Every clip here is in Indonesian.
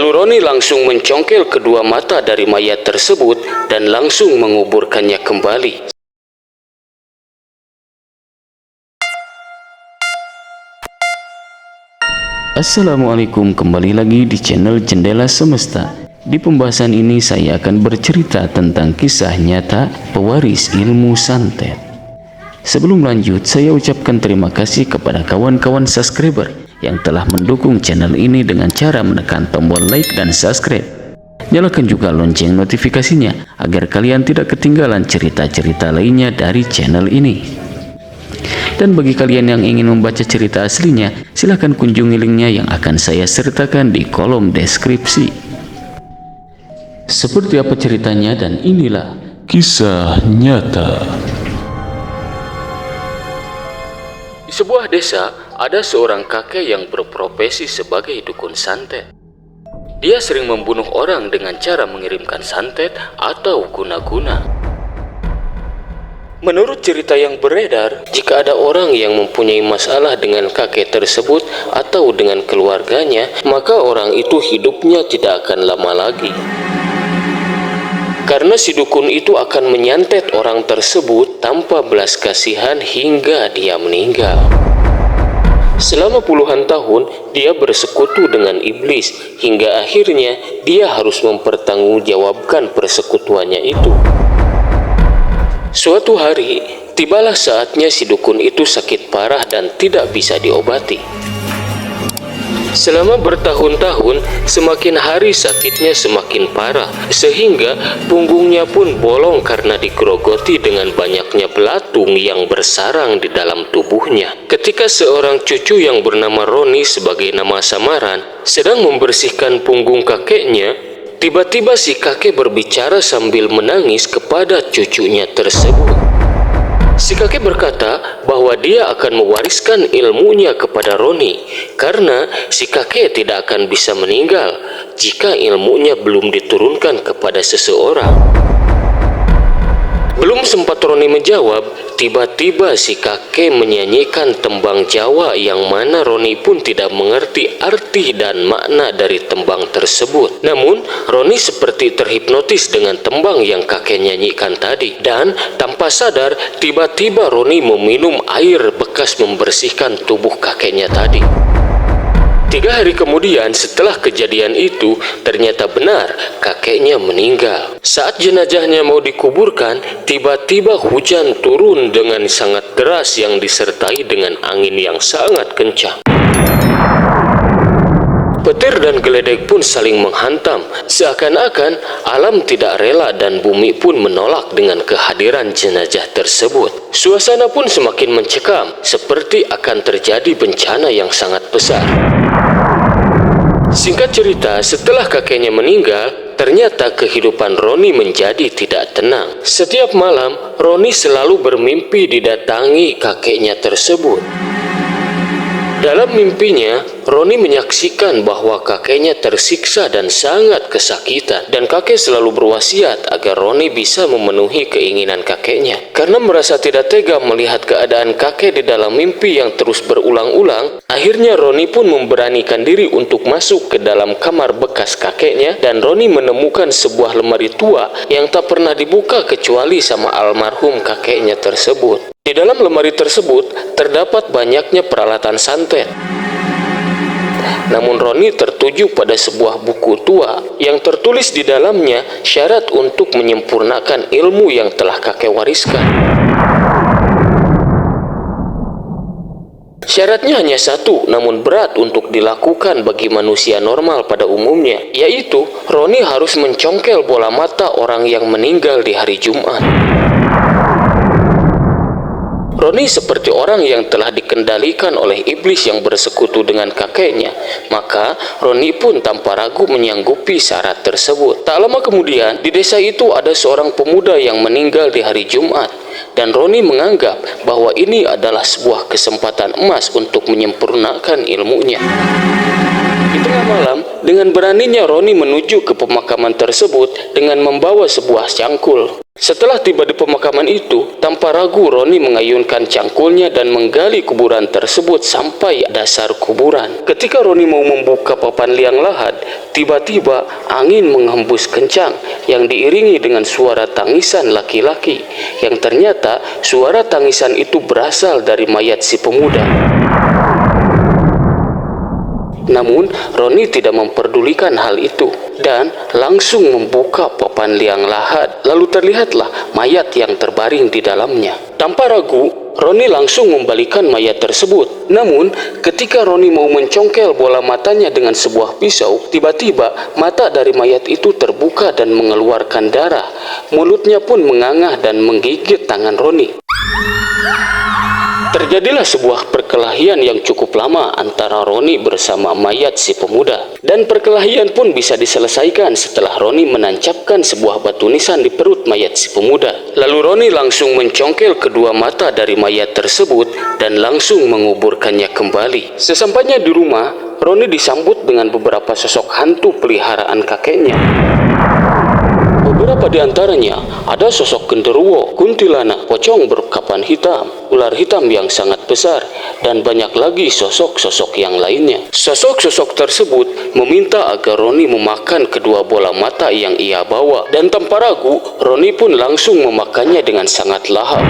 Lalu Roni langsung mencongkel kedua mata dari mayat tersebut dan langsung menguburkannya kembali. Assalamualaikum, kembali lagi di channel Jendela Semesta. Di pembahasan ini saya akan bercerita tentang kisah nyata pewaris ilmu santet. Sebelum lanjut, saya ucapkan terima kasih kepada kawan-kawan subscriber yang telah mendukung channel ini dengan cara menekan tombol like dan subscribe. Nyalakan juga lonceng notifikasinya agar kalian tidak ketinggalan cerita-cerita lainnya dari channel ini. Dan bagi kalian yang ingin membaca cerita aslinya, silahkan kunjungi linknya yang akan saya sertakan di kolom deskripsi. Seperti apa ceritanya, dan inilah kisah nyata. Di sebuah desa, ada seorang kakek yang berprofesi sebagai dukun santet. Dia sering membunuh orang dengan cara mengirimkan santet atau guna-guna. Menurut cerita yang beredar, jika ada orang yang mempunyai masalah dengan kakek tersebut atau dengan keluarganya, maka orang itu hidupnya tidak akan lama lagi. Karena si dukun itu akan menyantet orang tersebut tanpa belas kasihan hingga dia meninggal. Selama puluhan tahun, dia bersekutu dengan iblis, hingga akhirnya dia harus mempertanggungjawabkan persekutuannya itu. Suatu hari, tibalah saatnya si dukun itu sakit parah dan tidak bisa diobati. Selama bertahun-tahun, semakin hari sakitnya semakin parah, sehingga punggungnya pun bolong karena digerogoti dengan banyaknya belatung yang bersarang di dalam tubuhnya. Ketika seorang cucu yang bernama Roni sebagai nama samaran sedang membersihkan punggung kakeknya, tiba-tiba si kakek berbicara sambil menangis kepada cucunya tersebut. Si kakek berkata bahwa dia akan mewariskan ilmunya kepada Roni, karena si kakek tidak akan bisa meninggal jika ilmunya belum diturunkan kepada seseorang. Belum sempat Roni menjawab, tiba-tiba si kakek menyanyikan tembang Jawa yang mana Roni pun tidak mengerti arti dan makna dari tembang tersebut. Namun, Roni seperti terhipnotis dengan tembang yang kakek nyanyikan tadi. Dan tanpa sadar, tiba-tiba Roni meminum air bekas membersihkan tubuh kakeknya tadi. 3 hari kemudian setelah kejadian itu, ternyata benar kakeknya meninggal. Saat jenazahnya mau dikuburkan, tiba-tiba hujan turun dengan sangat deras yang disertai dengan angin yang sangat kencang. Petir dan geledek pun saling menghantam, seakan-akan alam tidak rela dan bumi pun menolak dengan kehadiran jenazah tersebut. Suasana pun semakin mencekam, seperti akan terjadi bencana yang sangat besar. Singkat cerita, setelah kakeknya meninggal, ternyata kehidupan Roni menjadi tidak tenang. Setiap malam, Roni selalu bermimpi didatangi kakeknya tersebut. Dalam mimpinya, Roni menyaksikan bahwa kakeknya tersiksa dan sangat kesakitan, dan kakek selalu berwasiat agar Roni bisa memenuhi keinginan kakeknya. Karena merasa tidak tega melihat keadaan kakek di dalam mimpi yang terus berulang-ulang, akhirnya Roni pun memberanikan diri untuk masuk ke dalam kamar bekas kakeknya, dan Roni menemukan sebuah lemari tua yang tak pernah dibuka kecuali sama almarhum kakeknya tersebut. Di dalam lemari tersebut terdapat banyaknya peralatan santet. Namun Roni tertuju pada sebuah buku tua yang tertulis di dalamnya syarat untuk menyempurnakan ilmu yang telah kakek wariskan. Syaratnya hanya satu, namun berat untuk dilakukan bagi manusia normal pada umumnya, yaitu Roni harus mencongkel bola mata orang yang meninggal di hari Jumat. Roni seperti orang yang telah dikendalikan oleh iblis yang bersekutu dengan kakeknya, maka Roni pun tanpa ragu menyanggupi syarat tersebut. Tak lama kemudian, di desa itu ada seorang pemuda yang meninggal di hari Jumat, dan Roni menganggap bahwa ini adalah sebuah kesempatan emas untuk menyempurnakan ilmunya. Di tengah malam, dengan beraninya Roni menuju ke pemakaman tersebut dengan membawa sebuah cangkul. Setelah tiba di pemakaman itu, tanpa ragu Roni mengayunkan cangkulnya dan menggali kuburan tersebut sampai dasar kuburan. Ketika Roni mau membuka papan liang lahat, tiba-tiba angin menghembus kencang yang diiringi dengan suara tangisan laki-laki, yang ternyata suara tangisan itu berasal dari mayat si pemuda. Namun, Roni tidak memperdulikan hal itu dan langsung membuka papan liang lahat. Lalu terlihatlah mayat yang terbaring di dalamnya. Tanpa ragu, Roni langsung membalikan mayat tersebut. Namun, ketika Roni mau mencongkel bola matanya dengan sebuah pisau, tiba-tiba mata dari mayat itu terbuka dan mengeluarkan darah. Mulutnya pun mengangah dan menggigit tangan Roni. Terjadilah sebuah perkelahian yang cukup lama antara Roni bersama mayat si pemuda. Dan perkelahian pun bisa diselesaikan setelah Roni menancapkan sebuah batu nisan di perut mayat si pemuda. Lalu Roni langsung mencongkel kedua mata dari mayat tersebut dan langsung menguburkannya kembali. Sesampainya di rumah, Roni disambut dengan beberapa sosok hantu peliharaan kakeknya. Beberapa di antaranya ada sosok genderuwo, kuntilanak, pocong berkapan hitam, ular hitam yang sangat besar, dan banyak lagi sosok-sosok yang lainnya. Sosok-sosok tersebut meminta agar Roni memakan kedua bola mata yang ia bawa, dan tanpa ragu Roni pun langsung memakannya dengan sangat lahap.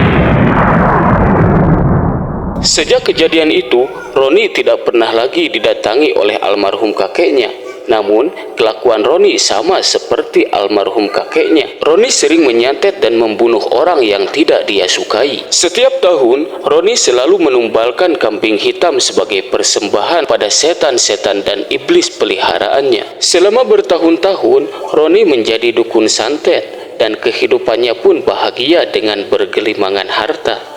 Sejak kejadian itu, Roni tidak pernah lagi didatangi oleh almarhum kakeknya. Namun, kelakuan Roni sama seperti almarhum kakeknya. Roni sering menyantet dan membunuh orang yang tidak dia sukai. Setiap tahun, Roni selalu menumbalkan kambing hitam sebagai persembahan pada setan-setan dan iblis peliharaannya. Selama bertahun-tahun, Roni menjadi dukun santet dan kehidupannya pun bahagia dengan bergelimangan harta.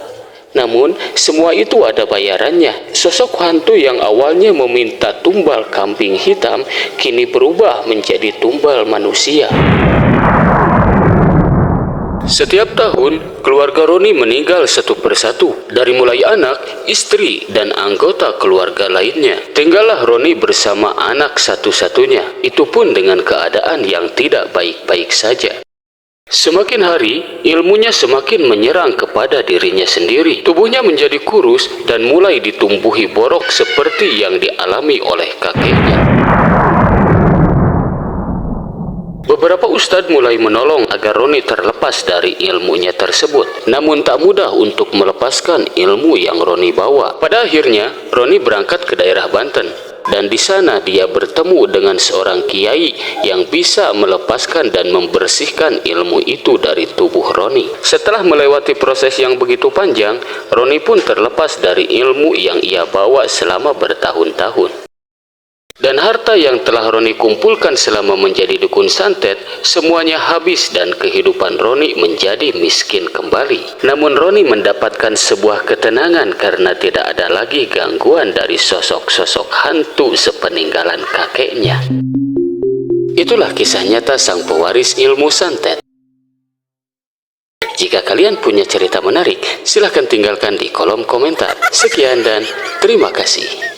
Namun, semua itu ada bayarannya. Sosok hantu yang awalnya meminta tumbal kambing hitam, kini berubah menjadi tumbal manusia. Setiap tahun, keluarga Roni meninggal satu persatu. Dari mulai anak, istri, dan anggota keluarga lainnya. Tinggallah Roni bersama anak satu-satunya. Itu pun dengan keadaan yang tidak baik-baik saja. Semakin hari, ilmunya semakin menyerang kepada dirinya sendiri. Tubuhnya menjadi kurus dan mulai ditumbuhi borok seperti yang dialami oleh kakeknya. Beberapa ustadz mulai menolong agar Roni terlepas dari ilmunya tersebut. Namun tak mudah untuk melepaskan ilmu yang Roni bawa. Pada akhirnya, Roni berangkat ke daerah Banten. Dan di sana dia bertemu dengan seorang kiai yang bisa melepaskan dan membersihkan ilmu itu dari tubuh Roni. Setelah melewati proses yang begitu panjang, Roni pun terlepas dari ilmu yang ia bawa selama bertahun-tahun. Dan harta yang telah Roni kumpulkan selama menjadi dukun santet, semuanya habis dan kehidupan Roni menjadi miskin kembali. Namun Roni mendapatkan sebuah ketenangan karena tidak ada lagi gangguan dari sosok-sosok hantu sepeninggalan kakeknya. Itulah kisah nyata sang pewaris ilmu santet. Jika kalian punya cerita menarik, silahkan tinggalkan di kolom komentar. Sekian dan terima kasih.